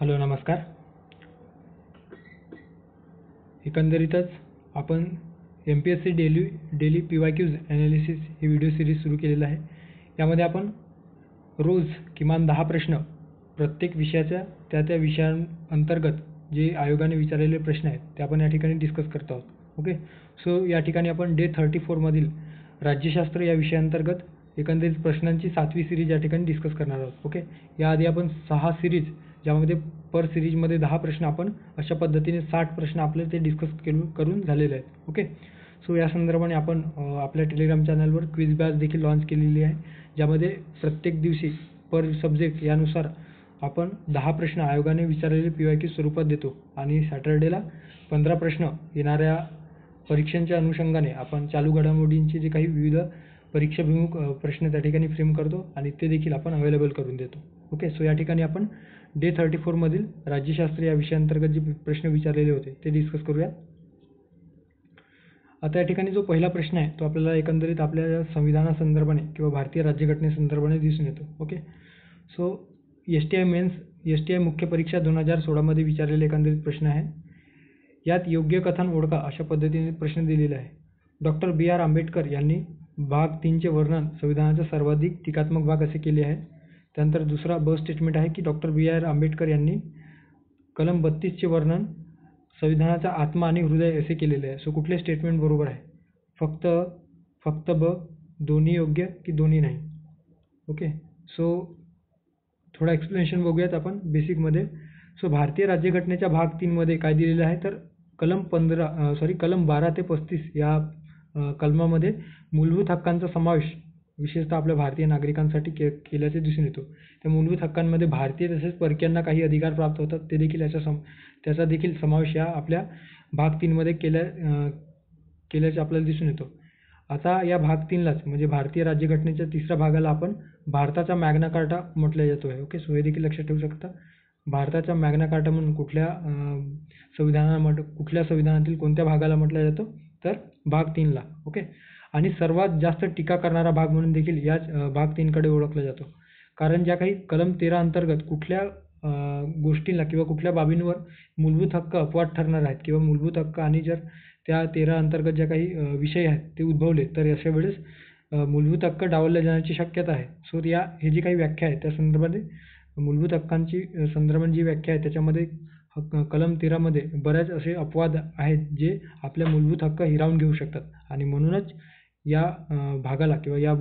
Hello नमस्कार. एकंदरीतच आपण MPSC डेली PYQs ॲनालिसिस ही व्हिडिओ सिरीज सुरू केलेला आहे. यामध्ये आपण रोज किमान 10 प्रश्न प्रत्येक विषयाच्या त्या विषयांअंतर्गत जे आयोगाने विचारलेले प्रश्न आहेत ते आपण या ठिकाणी डिस्कस करत आहोत. ओके. सो या ठिकाणी आपण डे 34 मधील राज्यशास्त्र या विषयाअंतर्गत एकंदरीत प्रश्नांची 7वी सिरीज या ठिकाणी डिस्कस करणार आहोत. ओके. याआधी आपण 6 सिरीज ज्यामध्ये पर सिरीजमध्ये 10 प्रश्न आपण अशा पद्धतीने 60 प्रश्न आपले ते डिस्कस करून झालेले आहेत. ओके. सो या संदर्भाने आपण आपल्या टेलिग्राम चॅनलवर क्विज बॅच देखील लॉन्च केलेली आहे, ज्यामध्ये प्रत्येक दिवशी पर सब्जेक्ट यानुसार आपण 10 प्रश्न आयोगाने विचारलेले PYQ स्वरूपात देतो आणि सॅटर्डेला 15 प्रश्न येणाऱ्या परीक्षांच्या अनुषंगाने आपण चालू घडामोडींचे जे काही विविध परीक्षाभिमुख प्रश्न त्या ठिकाणी फ्रेम करतो आणि ते देखील आपण अवेलेबल करून देतो. ओके. सो या ठिकाणी आपण डे 34 मधील राज्यशास्त्र या विषयाअंतर्गत जे प्रश्न विचारलेले होते ते डिस्कस करूया. आता या ठिकाणी जो पहिला प्रश्न आहे तो आपल्याला एकंदरीत आपल्या संविधानासंदर्भाने किंवा भारतीय राज्यघटनेसंदर्भाने दिसून येतो. ओके. सो STI मुख्य परीक्षा 2016 मध्ये विचारलेले एकंदरीत प्रश्न आहे. यात योग्य कथन ओळखा अशा पद्धतीने प्रश्न दिलेला आहे. Doctor B.R. आंबेडकर यांनी भाग 3चे वर्णन संविधानाचा सर्वाधिक टीकात्मक भाग असे केले आहे. त्यानंतर दुसरा स्टेटमेंट आहे की डॉक्टर B.R. आंबेडकर यांनी कलम 32चे वर्णन संविधानाचा आत्मा आणि हृदय असे केलेले आहे. सो कुठले स्टेटमेंट बरोबर आहे? फक्त दोन्ही योग्य की दोन्ही नाही? ओके. सो थोडा एक्सप्लेनेशन बघूयात आपण बेसिकमध्ये. सो भारतीय राज्यघटनेच्या भाग 3 मध्ये काय दिलेलं आहे तर कलम 12 ते 35 या कलमामध्ये मूलभूत हक्कांचा समावेश विशेषतः आपल्या भारतीय नागरिकांसाठी केल्याचे दिसून येतो. त्या मूलभूत हक्कांमध्ये भारतीय तसेच परकीयांना काही अधिकार प्राप्त होतात, ते देखील त्याचा देखील समावेश या आपल्या भाग 3 मध्ये केल्याचे आपल्याला दिसून येतो. आता या भाग 3लाच म्हणजे भारतीय राज्यघटनेच्या 3ऱ्या भागाला आपण भारताचा मॅग्ना कार्टा म्हटलं जातो आहे. ओके. सो हे देखील लक्षात ठेवू शकता. भारताचा मॅग्ना कार्टा म्हणून कुठल्या संविधानातील कोणत्या भागाला म्हटलं जातं तर भाग 3ला. ओके. आणि सर्वात जास्त टीका करणारा भाग म्हणून देखील याच भाग 3कडे ओळखला जातो, कारण ज्या काही कलम 13 अंतर्गत कुठल्या गोष्टींना किंवा कुठल्या बाबींवर मूलभूत हक्क अपवाद ठरणार आहेत किंवा मूलभूत हक्क आणि जर त्या 13 अंतर्गत ज्या काही विषय आहेत ते उद्भवले तर अशा वेळेस मूलभूत हक्क डावलले जाण्याची शक्यता आहे. सो हे जी काही व्याख्या आहे त्या संदर्भाने मूलभूत हक्कांची संदर्भात जी व्याख्या आहे त्याच्यामध्ये कलम 13 मध्ये बऱ्याच असे अपवाद आहेत जे आपल्या मूलभूत हक्क हिरावून घेऊ शकतात आणि म्हणूनच या भागाला किंवा या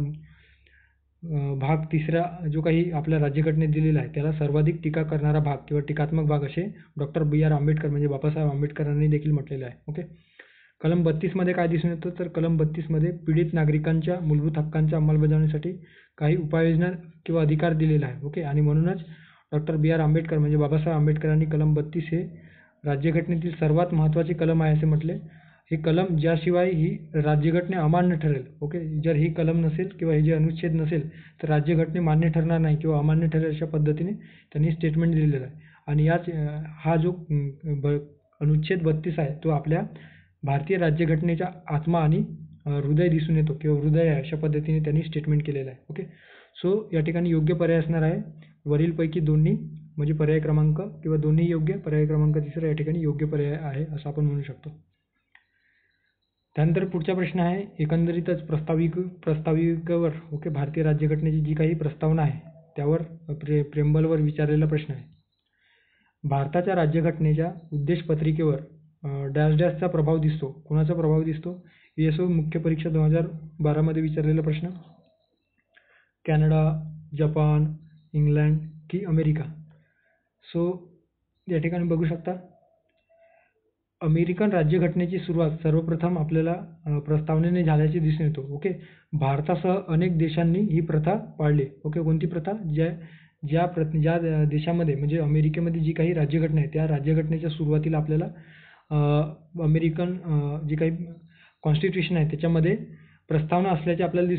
भाग 3रा जो काही आपल्या राज्यघटनेत दिलेला आहे त्याला सर्वाधिक टीका करणारा भाग किंवा टीकात्मक भाग असे डॉक्टर B.R. आंबेडकर म्हणजे बाबासाहेब आंबेडकरांनी देखील म्हटलेलं आहे. ओके. कलम 32 मध्ये काय दिसून येतं तर कलम 32 मध्ये पीडित नागरिकांच्या मूलभूत हक्कांच्या अंमलबजावणीसाठी काही उपाययोजना किंवा अधिकार दिलेला आहे. ओके. आणि म्हणूनच डॉक्टर B.R. आंबेडकर म्हणजे बाबासाहेब आंबेडकरांनी कलम 32 हे राज्यघटनेतील सर्वात महत्त्वाचे कलम आहे असे म्हटले. हे कलम ज्याशिवाय ही राज्यघटना अमान्य ठरेल. ओके. जर ही कलम नसेल किंवा हे जे अनुच्छेद नसेल तर राज्यघटने मान्य ठरणार नाही किंवा अमान्य ठरेल अशा पद्धतीने त्यांनी स्टेटमेंट दिलेलं आहे. आणि हा जो अनुच्छेद 32 आहे तो आपल्या भारतीय राज्यघटनेच्या आत्मा आणि हृदय दिसून येतो किंवा हृदय आहे अशा पद्धतीने त्यांनी स्टेटमेंट केलेलं आहे. ओके. सो या ठिकाणी योग्य पर्याय असणार आहे वरीलपैकी दोन्ही, म्हणजे पर्याय क्रमांक किंवा दोन्ही योग्य, पर्याय क्रमांक 3 या ठिकाणी योग्य पर्याय आहे असं आपण म्हणू शकतो. त्यानंतर पुढचा प्रश्न आहे एकंदरीतच प्रस्ताविकेवर. ओके. भारतीय राज्यघटनेची जी काही प्रस्तावना आहे त्यावर प्रेम्बलवर विचारलेला प्रश्न आहे. भारताच्या राज्यघटनेच्या उद्देशपत्रिकेवर डॅशचा प्रभाव दिसतो. कोणाचा प्रभाव दिसतो? ESO मुख्य परीक्षा 2012 मध्ये विचारलेला प्रश्न. कॅनडा, जपान, इंग्लंड की अमेरिका? सो या ठिकाणी बघू शकता अमेरिकन राज्यघटनेची सुरुवात सर्वप्रथम आपल्याला प्रस्तावनेने झाल्याचे दिसून येतो. ओके. भारतासह अनेक देशांनी ही प्रथा पाळली. ओके. कोणती प्रथा? ज्या देशामध्ये म्हणजे अमेरिकेमध्ये जी काही राज्यघटना आहे त्या राज्यघटनेच्या सुरुवातीला आपल्याला अमेरिकन जी काही कॉन्स्टिट्यूशन आहे त्याच्यामध्ये प्रस्तावना असल्याचे आपल्याला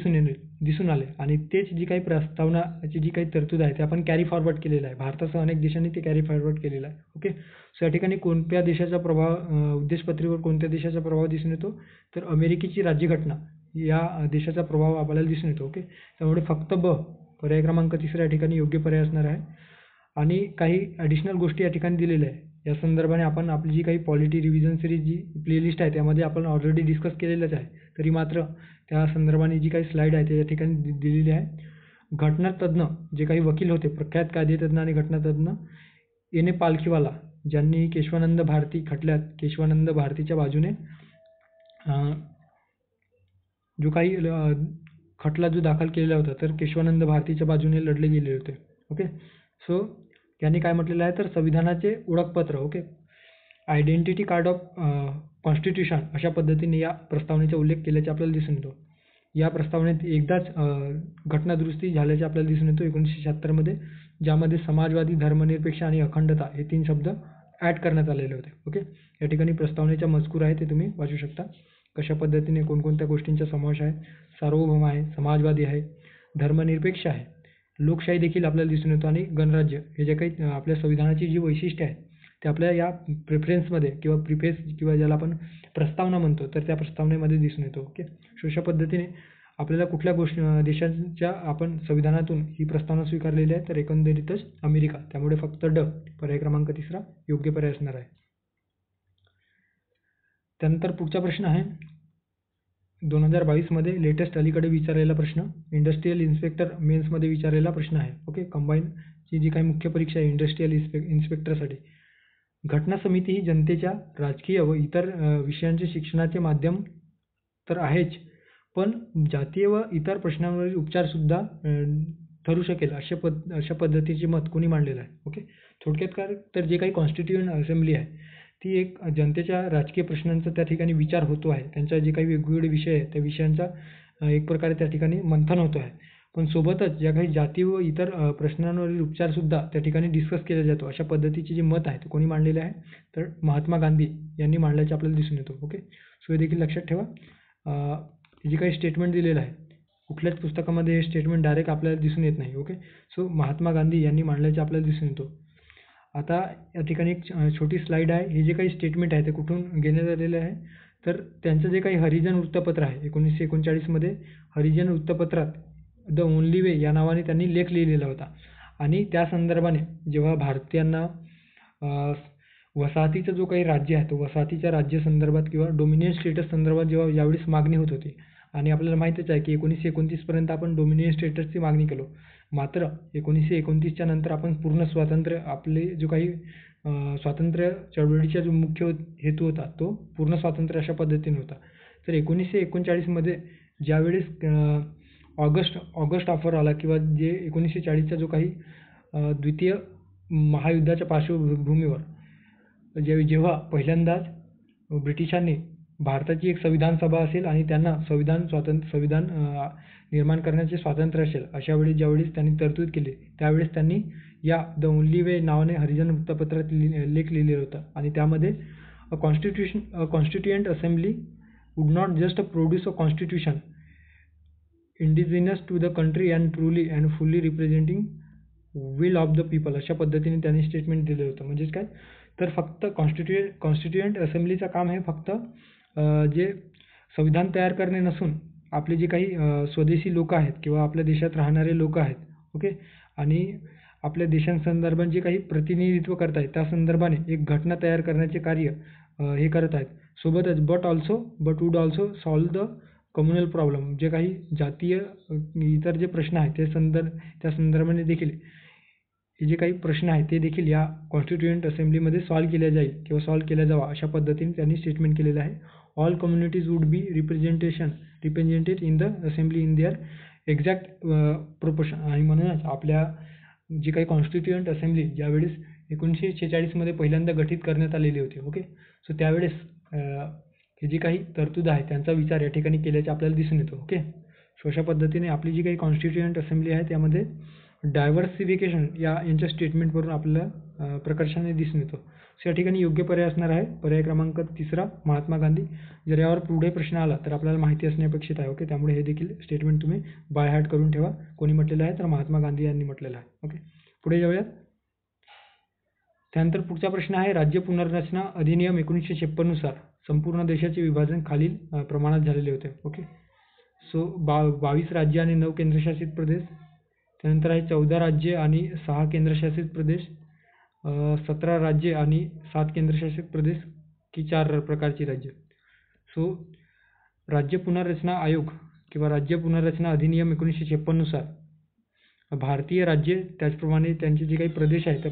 दिसून आले आणि तेच जी काही प्रस्तावनाची जी काही तरतूद आहे ते आपण कॅरी फॉरवर्ड केलेलं आहे. भारतासह अनेक देशांनी ते कॅरी फॉरवर्ड केलेलं आहे. ओके. सो या ठिकाणी कोणत्या देशाचा प्रभाव उद्देशपत्रिकेवर कोणत्या देशाचा प्रभाव दिसून येतो तर अमेरिकेची राज्यघटना या देशाचा प्रभाव आपल्याला दिसून येतो. ओके. त्यामुळे फक्त पर्याय क्रमांक 3 या ठिकाणी योग्य पर्याय असणार आहे. आणि काही ॲडिशनल गोष्टी या ठिकाणी दिलेल्या आहे. या संदर्भाने आपण आपली जी काही पॉलिटी रिव्हिजन सिरीज जी प्लेलिस्ट आहे त्यामध्ये आपण ऑलरेडी डिस्कस केलेलंच आहे. तरी मात्र त्या संदर्भाने जी काही स्लाईड आहे ते या ठिकाणी दिलेली आहे. घटनातज्ञ जे काही वकील होते, प्रख्यात कायदेतज्ञ आणि घटनातज्ञ एन ए पालखीवाला, ज्यांनी केशवानंद भारती खटल्यात केशवानंद भारतीच्या बाजूने जो काही खटला जो दाखल केलेला होता तर केशवानंद भारतीच्या बाजूने लढले गेले होते. ओके, सो त्यांनी काय म्हटलेलं आहे तर संविधानाचे ओळखपत्र, okay, identity card of constitution अशा पद्धतीने या प्रस्तावनेचा उल्लेख केल्याचे आपल्याला दिसून येतो. या प्रस्तावनेत एकदाच घटनादुरुस्ती झाल्याचे आपल्याला दिसून येतो 1976 मध्ये, ज्यामध्ये समाजवादी, धर्मनिरपेक्ष आणि अखंडता हे 3 शब्द ॲड करण्यात आलेले होते. ओके, या ठिकाणी प्रस्तावनेचा मजकूर आहे ते तुम्ही वाचू शकता. कशा पद्धतीने कोणकोणत्या गोष्टींचा समावेश आहे. सार्वभौम आहे, समाजवादी आहे, धर्मनिरपेक्ष आहे, लोकशाही देखील आपल्याला दिसून येतो आणि गणराज्य हे जे काही आपल्या संविधानाची जी वैशिष्ट्ये आहेत ते आपल्या या प्रेफरन्समध्ये किंवा प्रिफेस किंवा ज्याला आपण प्रस्तावना म्हणतो तर त्या प्रस्तावनेमध्ये दिसून येतो. ओके, अशा पद्धतीने आपल्याला कुठल्या देशांच्या आपण संविधानातून ही प्रस्तावना स्वीकारलेली आहे तर एकंदरीतच अमेरिका. त्यामुळे फक्त पर्याय क्रमांक 3 योग्य पर्याय असणार आहे. त्यानंतर पुढचा प्रश्न आहे 2022 मध्ये लेटेस्ट अलीकडे विचारलेला प्रश्न, इंडस्ट्रियल इन्स्पेक्टर मेन्समध्ये विचारलेला प्रश्न आहे. ओके, कंबाईनची जी काही मुख्य परीक्षा आहे इंडस्ट्रियल इन्स्पेक्टरसाठी. घटना समिती ही जनतेच्या राजकीय व इतर विषयांचे शिक्षणाचे माध्यम तर आहेच, पण जातीय व इतर प्रश्नांवरील उपचारसुद्धा ठरू शकेल अशा पद्धतीचे मत कोणी मांडलेलं आहे. ओके, थोडक्यात काय तर जे काही कॉन्स्टिट्यूएंट असेंब्ली आहे ती एक जनतेच्या राजकीय प्रश्नांचा त्या ठिकाणी विचार होतो आहे. त्यांच्या जे काही वेगवेगळे विषय आहेत त्या विषयांचा एक प्रकारे त्या ठिकाणी मंथन होतो आहे. पण सोबतच ज्या काही जाती व इतर प्रश्नांवरील उपचारसुद्धा त्या ठिकाणी डिस्कस केला जातो अशा पद्धतीचे जे मत आहे ते कोणी मांडलेले आहे तर महात्मा गांधी यांनी मांडल्याचे आपल्याला दिसून येतो. ओके, सो हे देखील लक्षात ठेवा. जे काही स्टेटमेंट दिलेलं आहे कुठल्याच पुस्तकामध्ये हे स्टेटमेंट डायरेक्ट आपल्याला दिसून येत नाही. ओके, सो महात्मा गांधी यांनी मांडल्याचे आपल्याला दिसून येतो. आता या ठिकाणी एक छोटी स्लाईड आहे. हे जे काही स्टेटमेंट आहे ते कुठून घेण्यात आलेले आहे तर त्यांचं जे काही हरिजन वृत्तपत्र आहे 1939 मध्ये हरिजन वृत्तपत्रात द ओनली वे या नावाने त्यांनी लेख लिहिलेला होता. आणि त्या संदर्भाने जेव्हा भारतीयांना वसाहतीचा जो काही राज्य आहे तो वसाहतीच्या राज्य संदर्भात किंवा डोमिनियन स्टेटस संदर्भात जेव्हा यावेळेस मागणी होत होती आणि आपल्याला माहीतच आहे की 1929 पर्यंत आपण डोमिनियन स्टेटसची मागणी केलो. मात्र 1929च्या नंतर आपण पूर्ण स्वातंत्र्य, आपले जो काही स्वातंत्र्य चळवळीचा जो मुख्य हेतू होता तो पूर्ण स्वातंत्र्य अशा पद्धतीने होता. तर 1939 मध्ये ज्यावेळेस ऑगस्ट ऑफर आला किंवा जे 1940चा जो काही द्वितीय महायुद्धाच्या पार्श्वभूमीवर जेव्हा पहिल्यांदाच ब्रिटिशांनी भारताची एक संविधान सभा असेल आणि त्यांना संविधान निर्माण करण्याचे स्वातंत्र्य असेल अशा वेळी ज्यावेळेस त्यांनी तरतूद केली त्यावेळेस त्यांनी या द ओनली वे नावाने हरिजन वृत्तपत्रात लेख लिहिलेला होता. आणि त्यामध्ये constituent assembly would not just produce a constitution indigenous to the country and truly and fully representing will of the people अशा पद्धतीने त्यांनी स्टेटमेंट दिलं होतं. म्हणजेच काय तर फक्त कॉन्स्टिट्यूएंट असेंब्लीचं काम हे फक्त जे संविधान तयार करणे नसून आपले जे काही स्वदेशी लोक आहेत किंवा आपल्या देशात राहणारे लोक आहेत, ओके, आणि आपल्या देशांसंदर्भात जे काही प्रतिनिधित्व करत आहेत त्या संदर्भाने एक घटना तयार करण्याचे कार्य हे करत आहेत. सोबतच but would also solve the communal problem, जे काही जातीय इतर जे प्रश्न आहेत त्या संदर्भाने देखील हे जे काही प्रश्न आहेत ते देखील या कॉन्स्टिट्यूएंट असेंब्लीमध्ये सॉल्व केल्या जावा अशा पद्धतीने त्यांनी स्टेटमेंट केलेलं आहे. All communities would be represented in the assembly in their exact proportion. आणि म्हणूनच आपल्या जी काही कॉन्स्टिट्यूएंट असेंब्ली ज्यावेळेस 1946 मध्ये पहिल्यांदा गठीत करण्यात आलेली होती, ओके, सो त्यावेळेस हे जी काही तरतूद आहे त्यांचा विचार या ठिकाणी केल्याचे आपल्याला दिसून येतो. ओके, सो अशा पद्धतीने आपली जी काही कॉन्स्टिट्यूएंट असेंब्ली आहे त्यामध्ये डायव्हर्सिफिकेशन यांच्या स्टेटमेंटवरून आपल्याला प्रकर्षाने दिसून येतो. सो या ठिकाणी योग्य पर्याय असणार आहे पर्याय क्रमांक 3 महात्मा गांधी. जर यावर पुढे प्रश्न आला तर आपल्याला माहिती असणे अपेक्षित आहे. ओके, त्यामुळे हे देखील स्टेटमेंट तुम्ही बाय हार्ट करून ठेवा. कोणी म्हटलेलं आहे तर महात्मा गांधी यांनी म्हटलेलं आहे. ओके, पुढे जाऊयात. त्यानंतर पुढचा प्रश्न आहे राज्य पुनर्रचना अधिनियम 1956 नुसार संपूर्ण देशाचे विभाजन खालील प्रमाणात झालेले होते. ओके, सो 22 राज्य आणि 9 केंद्रशासित प्रदेश, त्यानंतर आहे 14 राज्ये आणि 6 केंद्रशासित प्रदेश, 17 राज्ये आणि 7 केंद्रशासित प्रदेश की 4 प्रकारची राज्य. सो राज्य पुनर्रचना आयोग किंवा राज्य पुनर्रचना अधिनियम 1956 नुसार भारतीय राज्ये त्याचप्रमाणे त्यांचे जे काही प्रदेश आहेत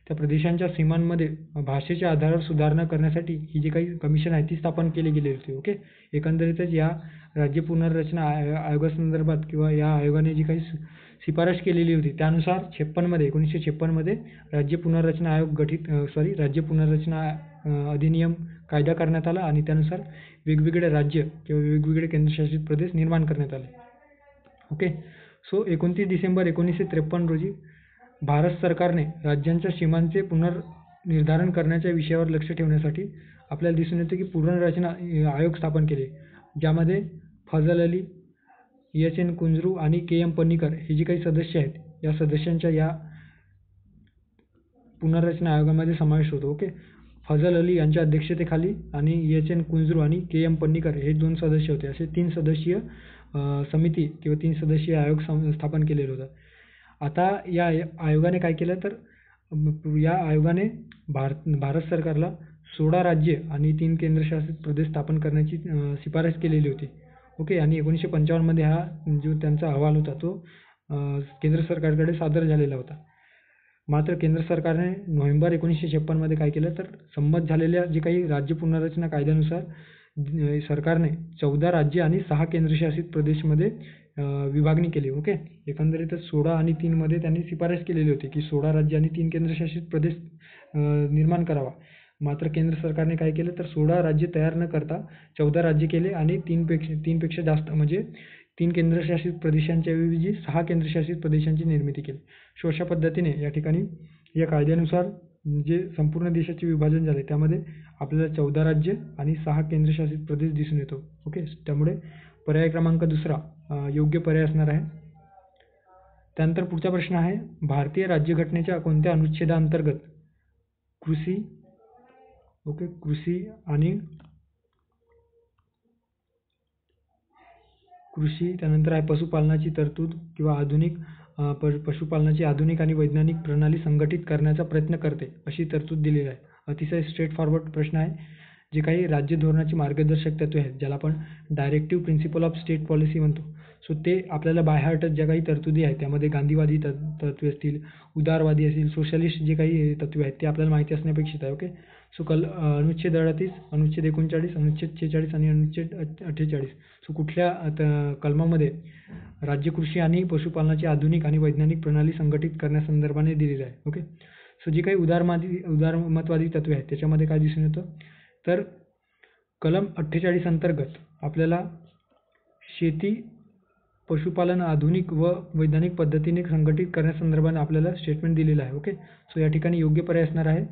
त्या प्रदेशांच्या सीमांमध्ये भाषेच्या आधारावर सुधारणा करण्यासाठी ही जी काही कमिशन आहे ती स्थापन केली गेली होती. ओके, एकंदरीतच या राज्य पुनर्रचना आयोगासंदर्भात किंवा या आयोगाने जी काही शिफारस केलेली होती त्यानुसार 1956 मध्ये राज्य पुनर्रचना आयोग राज्य पुनर्रचना अधिनियम कायदा करण्यात आला आणि त्यानुसार वेगवेगळे राज्य किंवा वेगवेगळे केंद्रशासित प्रदेश निर्माण करण्यात आले. ओके, सो 29 डिसेंबर 1953 रोजी भारत सरकारने राज्यांच्या सीमांचे पुनर्निर्धारण करण्याच्या विषयावर लक्ष ठेवण्यासाठी आपल्याला दिसून येते की पुनर्रचना आयोग स्थापन केले, ज्यामध्ये फजल अली, एच.एन. कुंजरू आणि के.एम. पन्नीकर हे जे काही सदस्य आहेत या सदस्यांच्या या पुनर्रचना आयोगामध्ये समावेश होतो. ओके, फजल अली यांच्या अध्यक्षतेखाली आणि एच.एन. कुंजरू आणि के.एम. पन्नीकर हे 2 सदस्य होते. असे 3 सदस्यीय समिती किंवा 3 सदस्यीय आयोग स्थापन केलेलं होतं. आता या आयोगाने काय केलं तर या आयोगाने भारत सरकारला 16 राज्ये आणि 3 केंद्रशासित प्रदेश स्थापन करण्याची शिफारस केलेली होती. ओके, आणि 1955 मध्ये हा जो त्यांचा अहवाल होता तो केंद्र सरकारकडे सादर झालेला होता. मात्र केंद्र सरकारने नोव्हेंबर 1956 मध्ये काय केलं तर संमत झालेल्या जे काही राज्य पुनर्रचना कायद्यानुसार सरकारने 14 राज्ये आणि 6 केंद्रशासित प्रदेशमध्ये विभागणी केली. ओके, एकंदरीतच 16 आणि 3 मध्ये त्यांनी शिफारस केलेली होती की 16 राज्य आणि 3 केंद्रशासित प्रदेश निर्माण करावा. मात्र केंद्र सरकारने काय केलं तर 16 राज्य तयार न करता 14 राज्य केले आणि 3 पेक्षा जास्त म्हणजे 3 केंद्रशासित प्रदेशांच्या ऐवजी 6 केंद्रशासित प्रदेशांची निर्मिती केली. सो अशा पद्धतीने या ठिकाणी या कायद्यानुसार जे संपूर्ण देशाचे विभाजन झाले त्यामध्ये आपल्याला 14 राज्य आणि 6 केंद्रशासित प्रदेश दिसून येतो. ओके, त्यामुळे पर्याय क्रमांक 2 योग्य पर्याय असणार आहे. त्यानंतर पुढचा प्रश्न आहे, भारतीय राज्यघटनेच्या कोणत्या अनुच्छेदाअंतर्गत कृषी त्यानंतर आहे पशुपालनाची तरतूद किंवा पशुपालनाची आधुनिक आणि वैज्ञानिक प्रणाली संघटित करण्याचा प्रयत्न करते अशी तरतूद दिलेली आहे. अतिशय स्ट्रेट फॉरवर्ड प्रश्न आहे. जे काही राज्य धोरणाची मार्गदर्शक तत्त्वे आहेत ज्याला आपण directive principle of state policy म्हणतो, सो ते आपल्याला बाय हार्टच ज्या काही तरतुदी आहेत त्यामध्ये गांधीवादी तत्त्वे असतील, उदारवादी असतील, सोशलिस्ट जे काही तत्त्वे आहेत ते आपल्याला माहिती असणे अपेक्षित आहे. ओके, सो अनुच्छेद 38, अनुच्छेद 39, अनुच्छेद 46 आणि अनुच्छेद 48 सो कुठल्या कलमामध्ये राज्य कृषी आणि पशुपालनाची आधुनिक आणि वैज्ञानिक प्रणाली संघटित करण्यासंदर्भाने दिलेली आहे. ओके, सो जी काही उदारमतवादी तत्त्वे आहेत त्याच्यामध्ये काय दिसून येतं तर कलम 48 अंतर्गत आपल्याला शेती पशुपालन आधुनिक व वैज्ञानिक पद्धतीने संघटित करण्यासंदर्भाने आपल्याला स्टेटमेंट दिलेलं आहे. ओके, सो या ठिकाणी योग्य पर्याय असणार आहे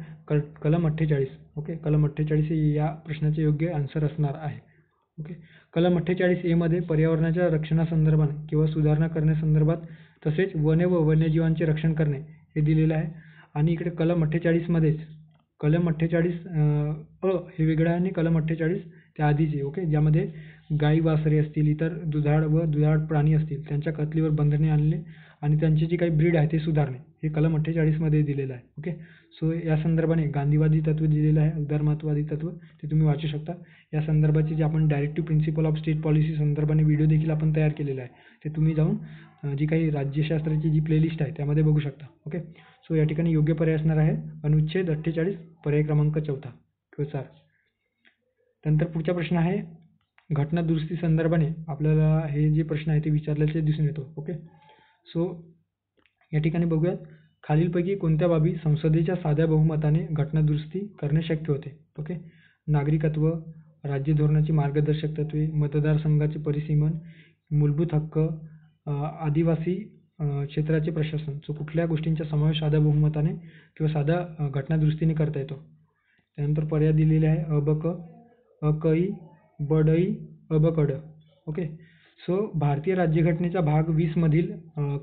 कलम 48. ओके, कलम 48 हे या प्रश्नाचे योग्य आन्सर असणार आहे. ओके, कलम 48A मध्ये पर्यावरणाच्या रक्षणासंदर्भाने किंवा सुधारणा करण्यासंदर्भात तसेच वने व वन्यजीवांचे रक्षण करणे हे दिलेलं आहे. आणि इकडे कलम 48 मध्येच कलम 48 हे वेगळं आहे आणि कलम 48 त्या आधीचे. ओके, ज्यामध्ये गाई वासरे असतील, इतर दुधाळ प्राणी असतील त्यांच्या कत्तलीवर बंधने आणले आणि त्यांची जी काही ब्रीड आहे ते सुधारणे हे कलम 48 मध्ये दिलेलं आहे. ओके, सो या संदर्भाने गांधीवादी तत्व दिलेलं आहे, उदारमतवादी तत्व ते तुम्ही वाचू शकता. या संदर्भाचे जे आपण directive principle of state policy संदर्भाने व्हिडिओ देखील आपण तयार केलेला आहे, ते तुम्ही जाऊन जी काही राज्यशास्त्राची जी प्लेलिस्ट आहे त्यामध्ये बघू शकता. ओके, सो या ठिकाणी योग्य पर्याय असणार आहे अनुच्छेद 48 पर्याय क्रमांक 4 किंवा 4. त्यानंतर पुढचा प्रश्न आहे, घटना दुरुस्ती संदर्भाने आपल्याला हे जे प्रश्न आहे ते विचारल्याचे दिसून येतो. ओके, सो या ठिकाणी बघूयात, खालीलपैकी कोणत्या बाबी संसदेच्या साध्या बहुमताने घटना दुरुस्ती करणे शक्य होते. ओके, नागरिकत्व, राज्य धोरणाची मार्गदर्शक तत्त्वे, मतदारसंघाचे परिसीमन, मूलभूत हक्क, आदिवासी क्षेत्राचे प्रशासन. सो कुठल्या गोष्टींचा समावेश साध्या बहुमताने किंवा साध्या घटना दुरुस्तीने करता येतो. त्यानंतर पर्याय दिलेले आहे अ, क, इ, ब, ड, इ, अ, ब, क, ड. ओके, सो भारतीय राज्यघटनेच्या भाग 20 मधील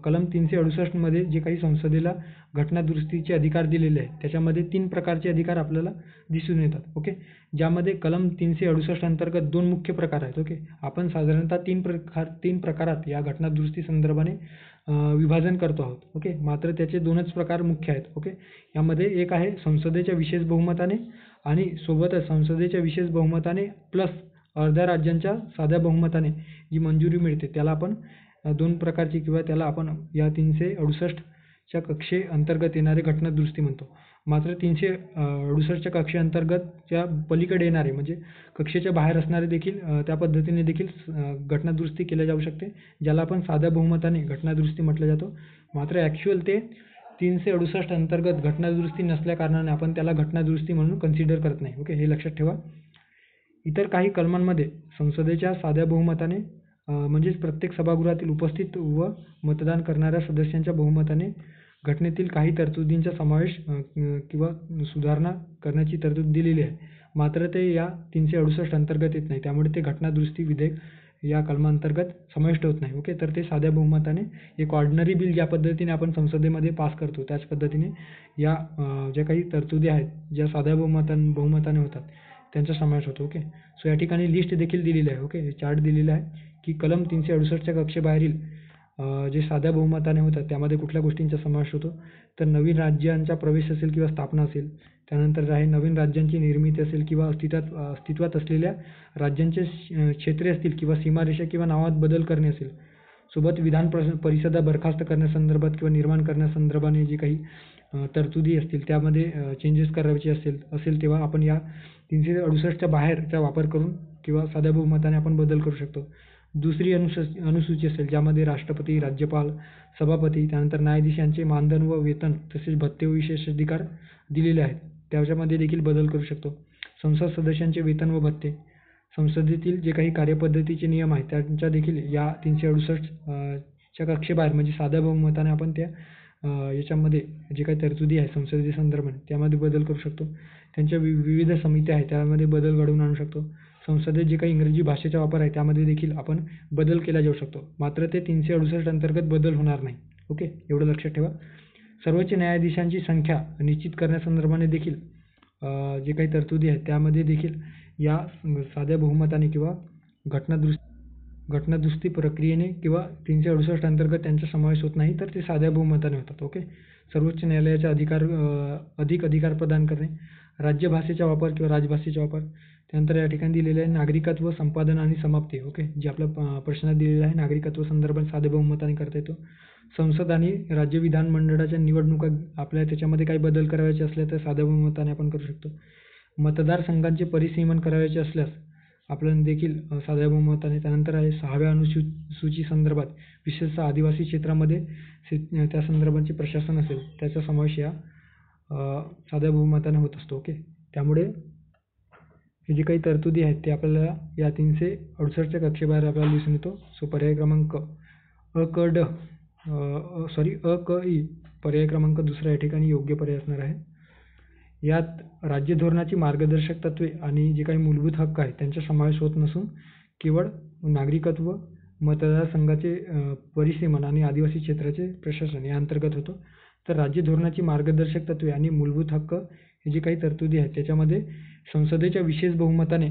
कलम 368 मध्ये जे काही संसदेला घटना दुरुस्तीचे अधिकार दिलेले आहेत त्याच्यामध्ये 3 प्रकारचे अधिकार आपल्याला दिसून येतात. ओके, ज्यामध्ये कलम 368 अंतर्गत 2 मुख्य प्रकार आहेत. ओके, आपण साधारणतः 3 प्रकारात या घटना दुरुस्ती संदर्भाने विभाजन करतो आहोत. ओके, मात्र त्याचे 2च प्रकार मुख्य आहेत. ओके, यामध्ये एक आहे संसदेच्या विशेष बहुमताने आणि सोबतच संसदेच्या विशेष बहुमताने प्लस अर्ध्या राज्यांच्या साध्या बहुमताने जी मंजुरी मिळते त्याला आपण 2 प्रकारची किंवा त्याला आपण या 368च्या कक्षेअंतर्गत येणारे घटनादुरुस्ती म्हणतो. मात्र 368च्या कक्षेअंतर्गतच्या पलीकडे येणारे म्हणजे कक्षेच्या बाहेर असणारे देखील त्या पद्धतीने देखील घटनादुरुस्ती केल्या जाऊ शकते, ज्याला आपण साध्या बहुमताने घटनादुरुस्ती म्हटलं जातो. मात्र ॲक्च्युअल ते 368 अंतर्गत घटनादुरुस्ती नसल्या कारणाने आपण त्याला घटनादुरुस्ती म्हणून कन्सिडर करत नाही. ओके, हे लक्षात ठेवा. इतर काही कलमांमध्ये संसदेच्या साध्या बहुमताने म्हणजेच प्रत्येक सभागृहातील उपस्थित व मतदान करणाऱ्या सदस्यांच्या बहुमताने घटनेतील काही तरतुदींचा समावेश किंवा सुधारणा करण्याची तरतूद दिलेली आहे. मात्र ते या 368 अंतर्गत येत नाही, त्यामुळे ते घटनादुरुस्ती विधेयक या कलमांतर्गत समाविष्ट होत नाही. ओके, तर ते साध्या बहुमताने एक ऑर्डिनरी बिल ज्या पद्धतीने आपण संसदेमध्ये पास करतो त्याच पद्धतीने या ज्या काही तरतुदी आहेत ज्या साध्या बहुमताने होतात त्यांचा समावेश होतो. ओके, सो या ठिकाणी लिस्ट देखील दिलेली आहे. ओके, चार्ट दिलेला आहे की कलम 368च्या कक्षेबाहेरील जे साध्या बहुमताने होतात त्यामध्ये कुठल्या गोष्टींचा समावेश होतो. तर नवीन राज्यांचा प्रवेश असेल किंवा स्थापना असेल, त्यानंतर आहे नवीन राज्यांची निर्मिती असेल किंवा अस्तित्वात असलेल्या राज्यांचे क्षेत्रे असतील किंवा सीमारेषा किंवा नावात बदल करणे असेल, सोबत विधान परिषदा बरखास्त करण्यासंदर्भात किंवा निर्माण करण्यासंदर्भाने जे काही तरतुदी असतील त्यामध्ये चेंजेस करायचे असेल तेव्हा आपण या 368च्या बाहेरचा वापर करून किंवा साध्या बहुमताने आपण बदल करू शकतो. दुसरी अनुसूची असेल ज्यामध्ये राष्ट्रपती, राज्यपाल, सभापती, त्यानंतर न्यायाधीश यांचे मानधन व वेतन तसेच भत्ते व विशेषाधिकार दिलेले आहेत, त्याच्यामध्ये देखील बदल करू शकतो. संसद सदस्यांचे वेतन व भत्ते, संसदेतील जे काही कार्यपद्धतीचे नियम आहेत त्यांच्या देखील या 368च्या कक्षेबाहेर म्हणजे साध्या बहुमताने आपण त्या याच्यामध्ये जे काही तरतुदी आहे संसदेच्या संदर्भात त्यामध्ये बदल करू शकतो. त्यांच्या विविध समित्या आहेत त्यामध्ये बदल घडवून आणू शकतो. संसदेत जे काही इंग्रजी भाषेचा वापर आहे त्यामध्ये देखील आपण बदल केला जाऊ शकतो. मात्र ते 368 अंतर्गत बदल होणार नाही. ओके, एवढं लक्षात ठेवा. सर्वोच्च न्यायाधीशांची संख्या निश्चित करण्यासंदर्भाने देखील जे काही तरतुदी आहेत त्यामध्ये देखील या साध्या बहुमताने किंवा घटनादुरुस्ती प्रक्रियेने किंवा 368 अंतर्गत त्यांचा समावेश होत नाही, तर ते साध्या बहुमताने होतात. ओके, सर्वोच्च न्यायालयाचा अधिक अधिकार प्रदान करणे, राज्यभाषेचा वापर किंवा राजभाषेचा वापर, त्यानंतर या ठिकाणी दिलेले आहे नागरिकत्व संपादन आणि समाप्ती. ओके, जे आपल्या प्रश्नात दिलेलं आहे नागरिकत्व संदर्भात साध्या बहुमताने करता येतो. संसद आणि राज्य विधानमंडळाच्या निवडणुका आपल्याला त्याच्यामध्ये काही बदल करायचे असले तर साध्या बहुमताने आपण करू शकतो. मतदारसंघांचे परिसीमन करायचे असल्यास आपल्याला देखील साध्या बहुमताने. त्यानंतर आहे 6व्या अनुसूची संदर्भात विशेषतः आदिवासी क्षेत्रामध्ये त्या संदर्भाचे प्रशासन असेल त्याचा समावेश या साध्या बहुमताने होत असतो. ओके, त्यामुळे हे जे काही तरतुदी आहेत ते आपल्याला या 368च्या कक्षेबाहेर आपल्याला दिसून येतो. सो पर्याय क्रमांक अ क ई पर्याय क्रमांक दुसरा या ठिकाणी योग्य पर्याय असणार आहे. यात राज्य धोरणाची मार्गदर्शक तत्त्वे आणि जे काही मूलभूत हक्क आहेत त्यांचा समावेश होत नसून केवळ नागरिकत्व, मतदारसंघाचे परिसीमन आणि आदिवासी क्षेत्राचे प्रशासन या अंतर्गत होतो. तर राज्य धोरणाची मार्गदर्शक तत्त्वे आणि मूलभूत हक्क हे जे काही तरतुदी आहेत त्याच्यामध्ये संसदेच्या विशेष बहुमताने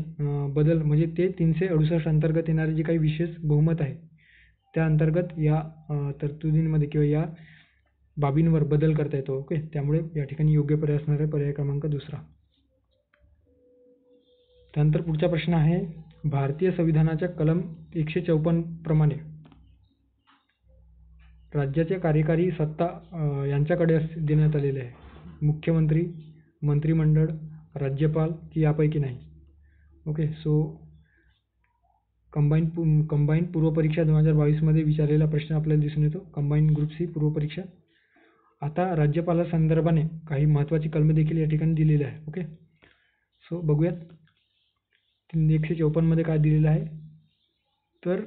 बदल म्हणजे ते 368 अंतर्गत येणारे जे काही विशेष बहुमत आहे त्या अंतर्गत या तरतुदींमध्ये किंवा या बाबींवर बदल करता येतो. ओके, त्यामुळे या ठिकाणी योग्य पर्याय असणार आहे पर्याय क्रमांक दुसरा. त्यानंतर पुढचा प्रश्न आहे भारतीय संविधानाच्या कलम 154 प्रमाणे राज्याच्या कार्यकारी सत्ता यांच्याकडे देण्यात आलेले आहे. मुख्यमंत्री, मंत्रिमंडळ, राज्यपाल की यापैकी नाही. ओके, सो कंबाईन पूर्वपरीक्षा 2022 मध्ये विचारलेला प्रश्न आपल्याला दिसून येतो. कंबाईन ग्रुप सी पूर्वपरीक्षा. आता राज्यपाला संदर्भाने काही महत्त्वाची कलमे देखील या ठिकाणी दिलेली आहे. ओके, सो बघूयात 154 मध्ये काय दिलेलं आहे. तर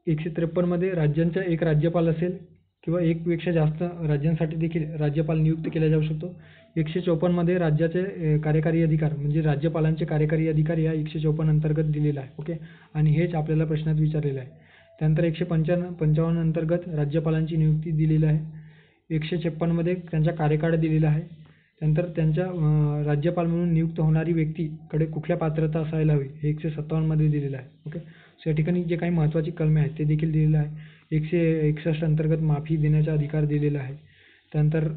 153 मध्ये राज्यांचा एक राज्यपाल असेल किंवा एकपेक्षा जास्त राज्यांसाठी देखील राज्यपाल नियुक्त केला जाऊ शकतो. 154 मध्ये राज्याचे कार्यकारी अधिकार म्हणजे राज्यपालांचे कार्यकारी अधिकार या 154 अंतर्गत दिलेला आहे. ओके, आणि हेच आपल्याला प्रश्नात विचारलेलं आहे. त्यानंतर 155 अंतर्गत राज्यपालांची नियुक्ती दिलेली आहे. 156 मध्ये त्यांचा कार्यकाळ दिलेला आहे. त्यानंतर त्यांच्या राज्यपाल म्हणून नियुक्त होणारी व्यक्तीकडे कुठल्या पात्रता असायला हवी हे 157 मध्ये दिलेलं आहे. ओके, सो या ठिकाणी जे काही महत्त्वाची कलमे आहेत ते देखील दिलेलं आहे. 161 अंतर्गत माफी देण्याचा अधिकार दिलेला आहे. त्यानंतर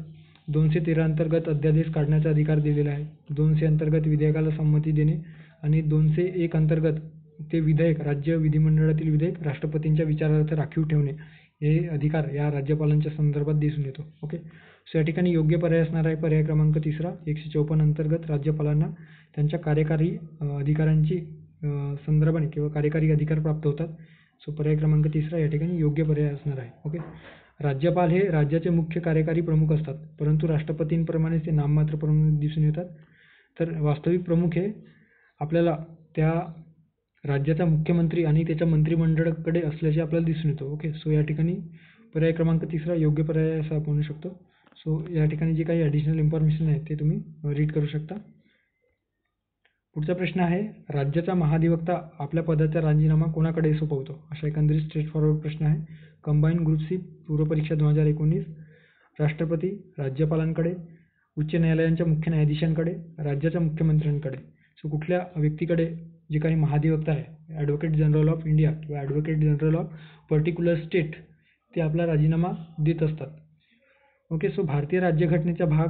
213 अंतर्गत अध्यादेश काढण्याचा अधिकार दिलेला आहे. 200 अंतर्गत विधेयकाला संमती देणे आणि 201 अंतर्गत ते विधेयक राज्य विधिमंडळातील विधेयक राष्ट्रपतींच्या विचारार्थ राखीव ठेवणे हे अधिकार या राज्यपालांच्या संदर्भात दिसून येतो. ओके, सो या ठिकाणी योग्य पर्याय असणार आहे पर्याय क्रमांक 3 154 अंतर्गत राज्यपालांना त्यांच्या कार्यकारी अधिकारांची संदर्भाने किंवा कार्यकारी अधिकार प्राप्त होतात. सो पर्याय क्रमांक 3 या ठिकाणी योग्य पर्याय असणार आहे. ओके, राज्यपाल हे राज्याचे मुख्य कार्यकारी प्रमुख असतात, परंतु राष्ट्रपतींप्रमाणेच ते नाममात्र प्रमुख दिसून येतात. तर वास्तविक प्रमुख हे आपल्याला त्या राज्याचा मुख्यमंत्री आणि त्याच्या मंत्रिमंडळाकडे असल्याचे आपल्याला दिसून येतो. ओके, सो या ठिकाणी पर्याय क्रमांक 3 योग्य पर्याय असा आपण म्हणू शकतो. सो या ठिकाणी जे काही ॲडिशनल इन्फॉर्मेशन आहे ते तुम्ही रीड करू शकता. पुढचा प्रश्न आहे, राज्याचा महाधिवक्ता आपल्या पदाचा राजीनामा कोणाकडे सोपवतो? अशा एकंदरीत स्ट्रेट फॉरवर्ड प्रश्न आहे. कंबाईन ग्रुप सी पूर्वपरीक्षा 2019, राष्ट्रपती, राज्यपालांकडे, उच्च न्यायालयांच्या मुख्य न्यायाधीशांकडे, राज्याच्या मुख्यमंत्र्यांकडे. सो कुठल्या व्यक्तीकडे जे काही महाधिवक्ता आहे, ॲडव्होकेट जनरल ऑफ इंडिया किंवा advocate general of particular state, ते आपला राजीनामा देत असतात. ओके, सो भारतीय राज्यघटनेच्या भाग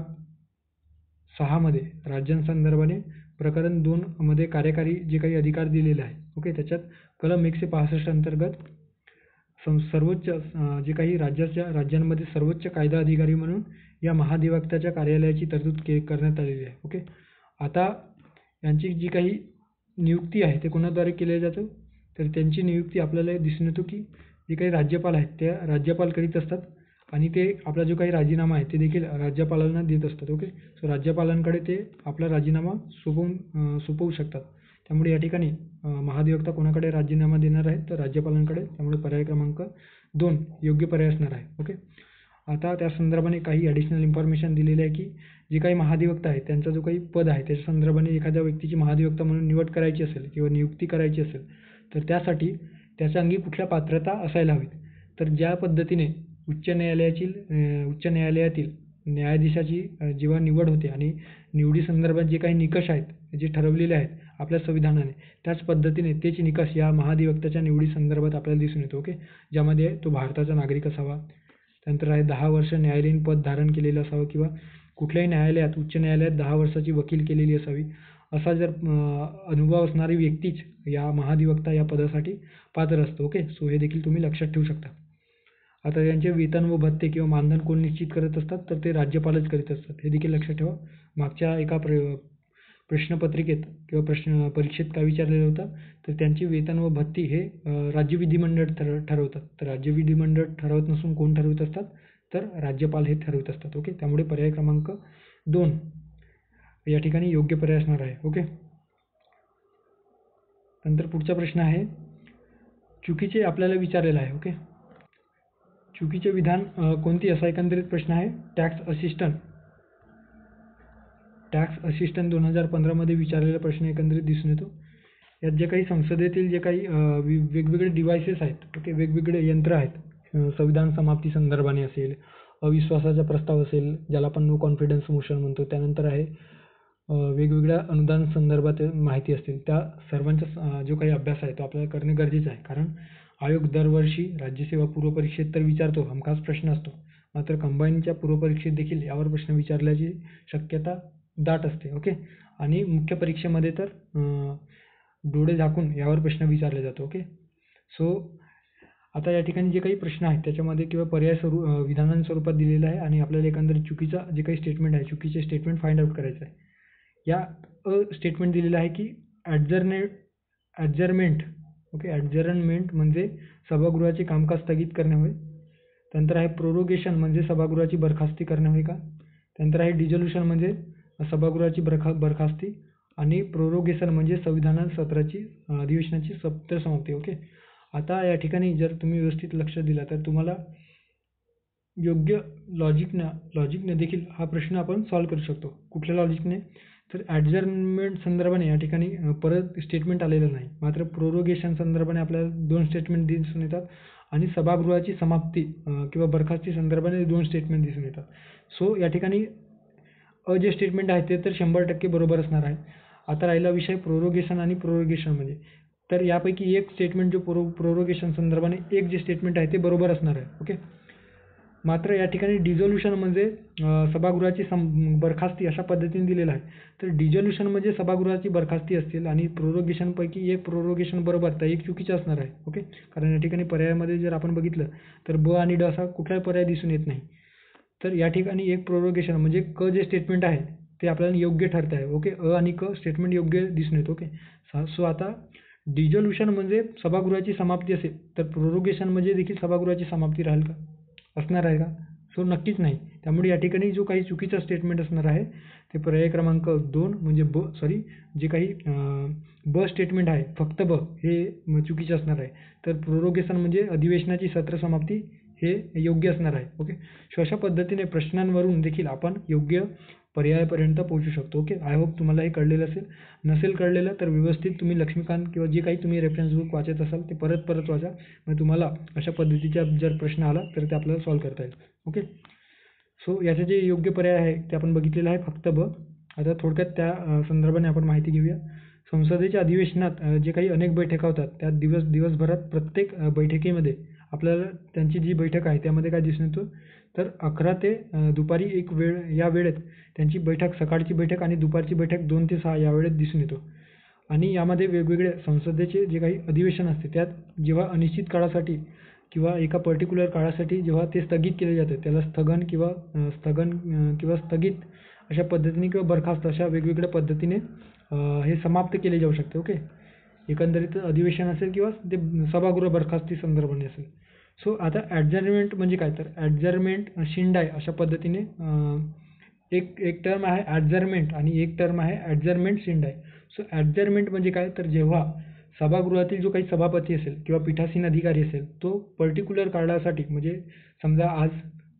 6 मध्ये राज्यांसंदर्भाने प्रकरण 2 मध्ये कार्यकारी जे काही अधिकार दिलेले आहे. ओके, त्याच्यात कलम 165 अंतर्गत सर्वोच्च जे काही राज्यांमध्ये सर्वोच्च कायदा अधिकारी म्हणून या महाधिवक्त्याच्या कार्यालयाची तरतूद करण्यात आलेली आहे. ओके, आता यांची जी काही नियुक्ती आहे ते कोणाद्वारे केली जातं? तर त्यांची नियुक्ती आपल्याला दिसून येतो की जे काही राज्यपाल आहेत त्या राज्यपाल करीत असतात आणि ते आपला जो काही राजीनामा आहे ते देखील राज्यपालांना देत असतात. ओके, सो राज्यपालांकडे ते आपला राजीनामा सोपवू शकतात. त्यामुळे या ठिकाणी महाधिवक्ता कोणाकडे राजीनामा देणार आहेत? तर राज्यपालांकडे. त्यामुळे पर्याय क्रमांक 2 योग्य पर्याय असणार आहे. ओके, आता त्या संदर्भाने काही ॲडिशनल इन्फॉर्मेशन दिलेली आहे की जे काही महाधिवक्ता आहे त्यांचा जो काही पद आहे त्याच्या संदर्भाने एखाद्या व्यक्तीची महाधिवक्ता म्हणून निवड करायची असेल किंवा नियुक्ती करायची असेल तर त्यासाठी त्याच्या अंगी कुठल्या पात्रता असायला हवीत? तर ज्या पद्धतीने उच्च न्यायालयातील न्यायाधीशाची जेव्हा निवड होते आणि निवडी संदर्भात जे काही निकष आहेत जे ठरवलेले आहेत आपल्या संविधानाने, त्याच पद्धतीने तेच निकष या महाधिवक्त्याच्या निवडी संदर्भात आपल्याला दिसून येतो. ओके, ज्यामध्ये तो भारताचा नागरिक असावा, त्यानंतर आहे 10 वर्ष न्यायालयीन पद धारण केलेलं असावं किंवा कुठल्याही न्यायालयात उच्च न्यायालयात 10 वर्षाची वकील केलेली असावी. असा जर अनुभव असणारी व्यक्तीच या महाधिवक्ता या पदासाठी पात्र असतो. ओके, सो हे देखील तुम्ही लक्षात ठेवू शकता. आता यांचे वेतन व भत्ते किंवा मानधन कोण निश्चित करत असतात? तर ते राज्यपालच करीत असतात. हे देखील लक्षात ठेवा. मागच्या एका प्रश्नपत्रिकेत किंवा परीक्षेत काय विचारलेलं होतं? तर त्यांची वेतन व भत्ती हे राज्य विधिमंडळ ठरवतात. तर राज्य विधिमंडळ ठरवत नसून कोण ठरवत असतात? तर राज्यपाल हे ठरवत असतात. ओके, त्यामुळे पर्याय क्रमांक 2 या ठिकाणी योग्य पर्याय असणार आहे. ओके, नंतर पुढचा प्रश्न आहे, चुकीचे आपल्याला विचारलेला आहे. ओके, चुकीचे विधान कोणती? असा एकंदरीत प्रश्न आहे. टॅक्स असिस्टंट 2015 मध्ये विचारलेला प्रश्न एकंदरीत दिसून येतो. यात जे काही संसदेतील जे काही वेगवेगळे डिव्हाइसेस आहेत, ओके, वेगवेगळे यंत्र आहेत, संविधान समाप्ती संदर्भाने असेल, अविश्वासाचा प्रस्ताव असेल, ज्याला आपण नो कॉन्फिडन्स मोशन म्हणतो, त्यानंतर आहे वेगवेगळ्या अनुदान संदर्भात माहिती असतील, त्या सर्वांचा जो काही अभ्यास आहे तो आपल्याला करणे गरजेचं आहे. कारण आयोग दरवर्षी राज्यसेवा पूर्वपरीक्षेत तर विचारतो, हमखास प्रश्न असतो, मात्र कंबाईनच्या पूर्वपरीक्षेत देखील यावर प्रश्न विचारल्याची शक्यता दाट असते. ओके, आणि मुख्य परीक्षेमध्ये तर डोळे झाकून यावर प्रश्न विचारले जातो. ओके, सो आता या ठिकाणी जे काही प्रश्न आहेत त्याच्यामध्ये किंवा पर्याय विधानांस्वरूपात दिलेलं आहे आणि आपल्याला एकंदरीत चुकीचा जे काही स्टेटमेंट आहे, चुकीचे स्टेटमेंट फाइंड आउट करायचं आहे. या स्टेटमेंट दिलेलं आहे की ॲडजर्नमेंट. ओके, ॲडजर्नमेंट म्हणजे सभागृहाचे कामकाज स्थगित करणे होय. त्यानंतर आहे प्रोरोगेशन म्हणजे सभागृहाची बरखास्ती करणे होय का. त्यानंतर आहे डिझोल्यूशन म्हणजे सभागृहाची बरखास्ती आणि प्रोरोगेशन म्हणजे संविधान सत्राची अधिवेशनाची सत्र समाप्ती. ओके, आता या ठिकाणी जर तुम्ही व्यवस्थित लक्ष दिला तर तुम्हाला योग्य लॉजिकने देखील हा प्रश्न आपण सॉल्व्ह करू शकतो. कुठल्या लॉजिकने? तर ॲडजर्नमेंट संदर्भाने या ठिकाणी परत स्टेटमेंट आलेलं नाही, मात्र प्रोरोगेशन संदर्भाने आपल्याला 2 स्टेटमेंट दिसून येतात आणि सभागृहाची समाप्ती किंवा बरखास्ती संदर्भाने 2 स्टेटमेंट दिसून येतात. सो या ठिकाणी जे स्टेटमेंट आहे ते तर 100% बरोबर असणार आहे. आता राहिला विषय प्रोरोगेशन आणि प्रोरोगेशन म्हणजे तर यापैकी एक स्टेटमेंट जो प्रोरोगेशन संदर्भाने एक जे स्टेटमेंट आहे ते बरोबर असणार आहे. ओके. मात्र या ठिकाणी डिझोल्यूशन म्हणजे सभागृहाची बरखास्ती अशा पद्धतीने दिलेलं आहे. तर डिझोल्यूशन म्हणजे सभागृहाची बरखास्ती असतील आणि प्रोरोगेशनपैकी एक प्रोरोगेशन बरोबर तर एक चुकीचं असणार आहे. ओके. कारण या ठिकाणी पर्यायामध्ये जर आपण बघितलं तर ब आणि ड असा कुठलाही पर्याय दिसून येत नाही. तर या ठिकाणी एक प्रोरोगेशन म्हणजे क जे स्टेटमेंट आहे ते आपल्याला योग्य ठरत आहे. ओके. अ आणि क स्टेटमेंट योग्य दिसून येतं. ओके. सो आता डिझोल्यूशन म्हणजे सभागृहाची समाप्ती असेल तर प्रोरोगेशन म्हणजे देखील सभागृहाची समाप्ती राहील का? असणार आहे का? सो नक्कीच नाही. त्यामुळे या ठिकाणी जो काही चुकीचा स्टेटमेंट असणार आहे ते पर्याय क्रमांक 2 म्हणजे जे काही ब स्टेटमेंट आहे फक्त ब हे चुकीचे असणार आहे. तर प्रोरोगेशन म्हणजे अधिवेशनाची सत्र समाप्ती हे योग्य असणार आहे. ओके. सो अशा पद्धतीने प्रश्नांवरून देखील आपण योग्य पर्यायापर्यंत पोहोचू शकतो. ओके. आय होप तुम्हाला हे कळलेलं असेल. नसेल कळलेलं तर व्यवस्थित तुम्ही लक्ष्मीकांत किंवा जे काही तुम्ही रेफरन्स बुक वाचत असाल ते परत वाचा. मग तुम्हाला अशा पद्धतीचा जर प्रश्न आला तर ते आपल्याला सॉल्व्ह करता येईल. ओके. सो याचे जे योग्य पर्याय आहे ते आपण बघितलेलं आहे फक्त ब. आता थोडक्यात त्या संदर्भाने आपण माहिती घेऊया. संसदेच्या अधिवेशनात जे काही अनेक बैठका होतात त्या दिवसभरात प्रत्येक बैठकीमध्ये आपल्याला त्यांची जी बैठक आहे त्यामध्ये काय दिसून येतं तर 11 ते दुपारी एक वेळ या वेळेत त्यांची बैठक सकाळची बैठक आणि दुपारची बैठक 2 ते 6 या वेळेत दिसून येतो. आणि यामध्ये वेगवेगळे संसदेचे जे काही अधिवेशन असते त्यात जेव्हा अनिश्चित काळासाठी किंवा एका पर्टिक्युलर काळासाठी जेव्हा ते स्थगित केले जाते त्याला स्थगन किंवा स्थगित अशा पद्धतीने किंवा बरखास्त अशा वेगवेगळ्या पद्धतीने हे समाप्त केले जाऊ शकते. ओके. एकंदरीत अधिवेशन असेल किंवा ते सभागृह बरखास्ती संदर्भाने असेल. सो आता ॲडजर्नमेंट म्हणजे काय तर ॲडजर्नमेंट शिंडाय अशा पद्धतीने एक टर्म आहे ॲडजर्नमेंट आणि एक टर्म आहे ॲडजर्नमेंट शिंडाय. सो ॲडजर्नमेंट म्हणजे काय तर जेव्हा सभागृहातील जो काही सभापती असेल किंवा पीठासीन अधिकारी असेल तो पर्टिक्युलर काळासाठी म्हणजे समजा आज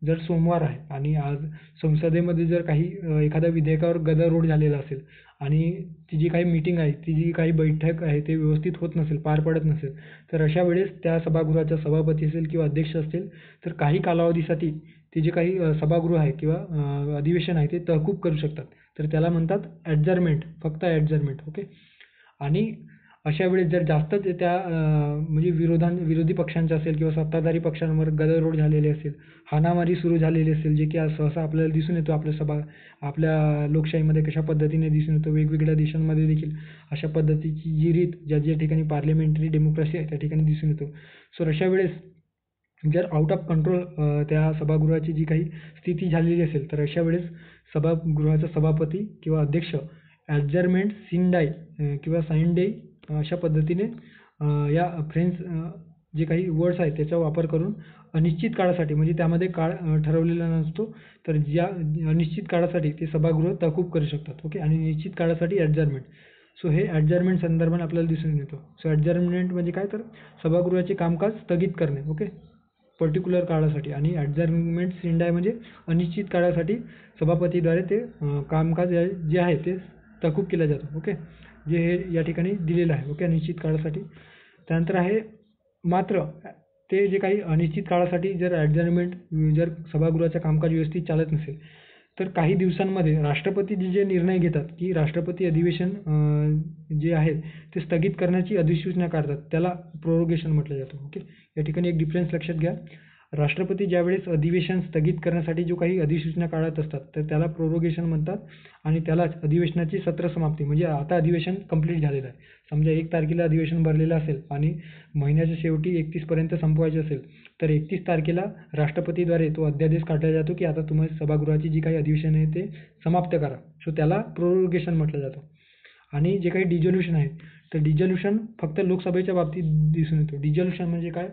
जर सोमवार आहे आणि आज संसदेमध्ये जर काही एखाद्या विधेयकावर गदारोळ झालेला असेल आणि ती जी काही मीटिंग आहे ती जी काही बैठक आहे ते व्यवस्थित होत नसेल पार पडत नसेल तर अशा वेळेस त्या सभागृहाचा सभापती असेल किंवा अध्यक्ष असतील तर काही कालावधीसाठी ते जे काही सभागृह आहे किंवा अधिवेशन आहे ते तहकूब करू शकतात. तर त्याला म्हणतात ॲडजर्नमेंट फक्त ॲडजर्नमेंट. ओके. आणि अशा वेळेस जर जास्तच त्या म्हणजे विरोधी पक्षांचे असेल किंवा सत्ताधारी पक्षांवर गदारोळ झालेले असेल हाणामारी सुरू झालेली असेल जे की सहसा आपल्याला दिसून येतो आपल्या लोकशाहीमध्ये कशा पद्धतीने दिसून येतो वेगवेगळ्या देशांमध्ये देखील अशा पद्धतीची जी रीत ज्या ठिकाणी पार्लमेंटरी डेमोक्रेसी आहे त्या ठिकाणी दिसून येतो. सो अशा वेळेस जर आउट ऑफ कंट्रोल त्या सभागृहाची जी काही स्थिती झालेली असेल तर अशा वेळेस सभागृहाचा सभापती किंवा अध्यक्ष ॲडजर्नमेंट सिंडाय किंवा साइन अशा पद्धतीने या फ्रेंच जे काही वर्ड्स आहेत त्याचा वापर करून अनिश्चित काळासाठी म्हणजे त्यामध्ये काळ ठरवलेला नसतो तर ज्या अनिश्चित काळासाठी ते सभागृह तहकूब करू शकतात. ओके. आणि निश्चित काळासाठी ॲडजर्नमेंट. सो हे ॲडजर्नमेंट संदर्भाने आपल्याला दिसून येतो. सो ॲडजर्नमेंट म्हणजे काय तर सभागृहाचे कामकाज स्थगित करणे. ओके. पर्टिक्युलर काळासाठी आणि ॲडजर्नमेंट सिंडाय म्हणजे अनिश्चित काळासाठी सभापतीद्वारे ते कामकाज जे आहे ते तहकूब केलं जातं. ओके. जे हे या ठिकाणी दिलेलं आहे. ओके. अनिश्चित काळासाठी. त्यानंतर आहे मात्र ते जे काही अनिश्चित काळासाठी जर ॲडजर्नमेंट जर सभागृहाचं कामकाज व्यवस्थित चालत नसेल तर काही दिवसांमध्ये राष्ट्रपती जे निर्णय घेतात की राष्ट्रपती अधिवेशन जे आहे ते स्थगित करण्याची अधिसूचना काढतात त्याला प्रोरोगेशन म्हटलं जातं. ओके. या ठिकाणी एक डिफरन्स लक्षात घ्या. राष्ट्रपती ज्यावेळेस अधिवेशन स्थगित करण्यासाठी जो काही अधिसूचना काढत असतात तर त्याला प्रोरोगेशन म्हणतात आणि त्यालाच अधिवेशनाची सत्र समाप्ती म्हणजे आता अधिवेशन कंप्लीट झालेलं आहे. समजा 1 तारखेला अधिवेशन भरलेलं असेल आणि महिन्याच्या शेवटी 31 पर्यंत संपवायचे असेल तर 31 तारखेला राष्ट्रपतीद्वारे तो अध्यादेश काढला जातो की आता तुम्ही सभागृहाची जी काही अधिवेशन आहे ते समाप्त करा. सो त्याला प्रोरोगेशन म्हटलं जातं. आणि जे काही डिझोल्यूशन आहे तर डिझोल्यूशन फक्त लोकसभेच्या बाबतीत दिसून येतो. डिझोल्यूशन म्हणजे काय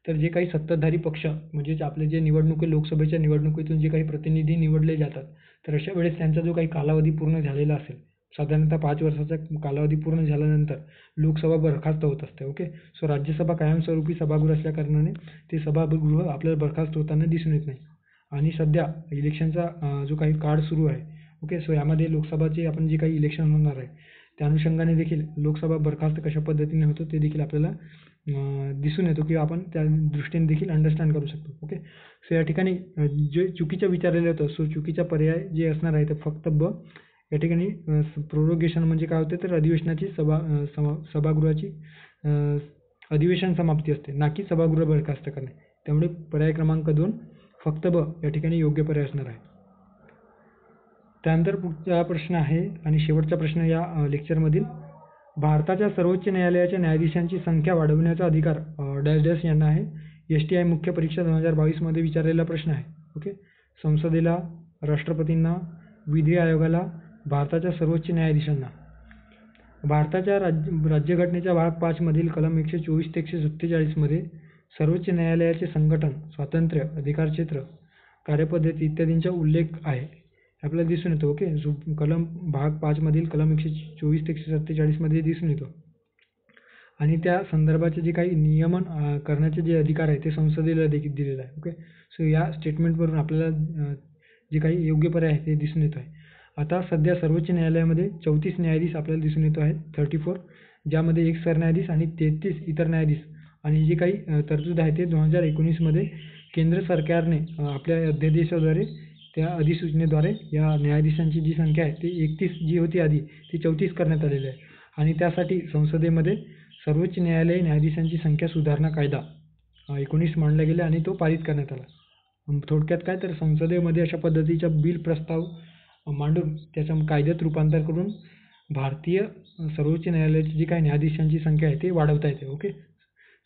तर जे काही सत्ताधारी पक्ष म्हणजेच आपले जे लोकसभेच्या निवडणुकीतून जे काही प्रतिनिधी निवडले जातात तर अशा वेळेस त्यांचा जो काही कालावधी पूर्ण झालेला असेल साधारणतः 5 वर्षाचा कालावधी पूर्ण झाल्यानंतर लोकसभा बरखास्त होत असते. ओके. सो राज्यसभा कायमस्वरूपी सभागृह असल्याकारणाने ते सभागृह आपल्याला बरखास्त होताना दिसून येत नाही. आणि सध्या इलेक्शनचा जो काही काळ सुरू आहे. ओके. सो यामध्ये लोकसभाचे आपण जे काही इलेक्शन होणार आहे त्या अनुषंगाने देखील लोकसभा बरखास्त कशा पद्धतीने होतो ते देखील आपल्याला दिसून येतो किंवा आपण त्या दृष्टीने देखील अंडरस्टँड करू शकतो. ओके. सो या ठिकाणी जे चुकीचं विचारलेलं होतं सो चुकीचा पर्याय जे असणार आहे ते फक्त ब. या ठिकाणी प्रोरोगेशन म्हणजे काय होते तर अधिवेशनाची सभागृहाची अधिवेशन समाप्ती असते, ना की सभागृह बरखास्त करणे. त्यामुळे पर्याय क्रमांक 2 फक्त ब या ठिकाणी योग्य पर्याय असणार आहे. त्यानंतर पुढचा प्रश्न आहे आणि शेवटचा प्रश्न या लेक्चरमधील, भारताच्या सर्वोच्च न्यायालयाच्या न्यायाधीशांची संख्या वाढवण्याचा अधिकार डॅश डॅश यांना आहे. STI मुख्य परीक्षा 2022 मध्ये विचारलेला प्रश्न आहे. ओके, संसदेला, राष्ट्रपतींना, विधी आयोगाला, भारताच्या सर्वोच्च न्यायाधीशांना. भारताच्या राज्यघटनेच्या भाग 5 मधील कलम 124 ते 147 मध्ये सर्वोच्च न्यायालयाचे संघटन, स्वातंत्र्य, अधिकारक्षेत्र, कार्यपद्धती इत्यादींचा उल्लेख आहे, आपल्याला दिसून येतो. ओके, जो कलम भाग 5 मधील कलम 124 ते 147 मध्ये दिसून येतो. आणि त्या संदर्भाचे जे काही नियमन करण्याचे जे अधिकार आहे ते संसदेला देखील दिलेलं आहे. ओके, सो या स्टेटमेंटवरून आपल्याला जे काही योग्य पर्याय आहे ते दिसून येत आहे. आता सध्या सर्वोच्च न्यायालयामध्ये 34 न्यायाधीश आपल्याला दिसून येतो आहेत, 34, ज्यामध्ये 1 सरन्यायाधीश आणि 33 इतर न्यायाधीश. आणि जी काही तरतूद आहे ते 2019 मध्ये केंद्र सरकारने आपल्या अध्यादेशाद्वारे, त्या अधिसूचनेद्वारे या न्यायाधीशांची जी संख्या आहे ती 31 जी होती आधी ती 34 करण्यात आलेली आहे. आणि त्यासाठी संसदेमध्ये सर्वोच्च न्यायालय न्यायाधीशांची संख्या सुधारणा कायदा 19 मांडला गेला आणि तो पारित करण्यात आला. थोडक्यात काय तर संसदेमध्ये अशा पद्धतीचा बिल प्रस्ताव मांडून त्याच्या कायद्यात रूपांतर करून भारतीय सर्वोच्च न्यायालयाची जी काही न्यायाधीशांची संख्या आहे ती वाढवता येते. ओके,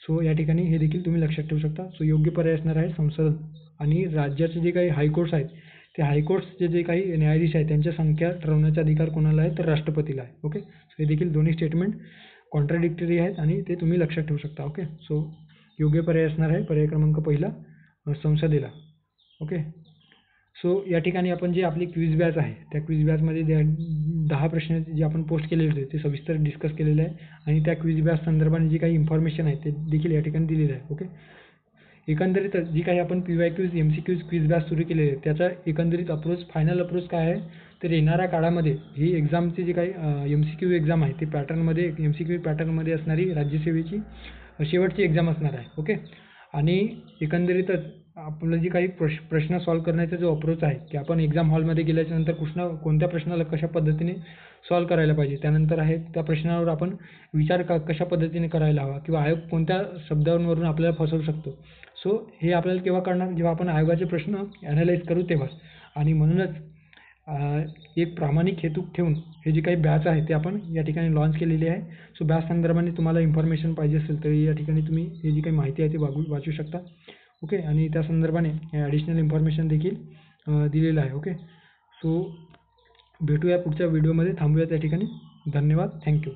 सो या ठिकाणी हे देखील तुम्ही लक्षात ठेवू शकता. सो योग्य पर्याय असणार आहे संसद. आणि राज्याचे जे काही हायकोर्ट्स आहेत त्या हायकोर्ट्सचे जे काही न्यायाधीश आहेत त्यांच्या संख्या ठरवण्याचा अधिकार कोणाला आहे तर राष्ट्रपतीला आहे. ओके, सो हे देखील दोन्ही स्टेटमेंट कॉन्ट्राडिक्टरी आहेत आणि ते तुम्ही लक्षात ठेवू शकता. ओके, सो योग्य पर्याय असणार आहे पर्याय क्रमांक पहिला संसदेला. ओके, सो या ठिकाणी आपण जे आपली क्विज बॅच आहे त्या क्विज बॅचमध्ये 10 प्रश्न जे आपण पोस्ट केलेले होते ते सविस्तर डिस्कस केलेले आहे. आणि त्या क्विज बॅच संदर्भाने जी काही इन्फॉर्मेशन आहे ते देखील या ठिकाणी दिलेलं आहे. ओके, एकंदरीत जी काही आपण PYQs MCQs क्विज बॅच सुरू केलेली आहे त्याचा एकंदरीत अप्रोच, फायनल अप्रोच काय आहे तर येणाऱ्या काळामध्ये ही एक्झामची जी काही MCQ एक्झाम आहे ती पॅटर्नमध्ये MCQ पॅटर्नमध्ये असणारी राज्यसेवेची शेवटची एक्झाम असणार आहे. ओके, आणि एकंदरीतच आपलं जी काही प्रश्न सॉल्व्ह करण्याचा जो अप्रोच आहे की आपण एक्झाम हॉलमध्ये गेल्याच्यानंतर कोणत्या प्रश्नाला कशा पद्धतीने सॉल्व्ह करायला पाहिजे, त्यानंतर आहे त्या प्रश्नावर आपण विचार कशा पद्धतीने करायला हवा, किंवा आयोग कोणत्या शब्दांवरून आपल्याला फसवू शकतो. सो हे आपल्याला केव्हा कळणार जेव्हा आपण आयोगाचे प्रश्न ॲनालाइज करू तेव्हाच. आणि म्हणूनच एक प्रामाणिक हेतू ठेवून हे जे काही बॅच आहे ते आपण या ठिकाणी लॉन्च केलेली आहे. सो बॅच संदर्भाने तुम्हाला इन्फॉर्मेशन पाहिजे असेल तर या ठिकाणी तुम्ही हे जी काही माहिती आहे ती वाचू शकता. ओके, आणि त्या संदर्भाने ॲडिशनल इन्फॉर्मेशन देखील दिलेलं आहे. ओके, सो भेटूया पुढच्या व्हिडिओमध्ये, थांबूया त्या ठिकाणी. धन्यवाद, थँक्यू.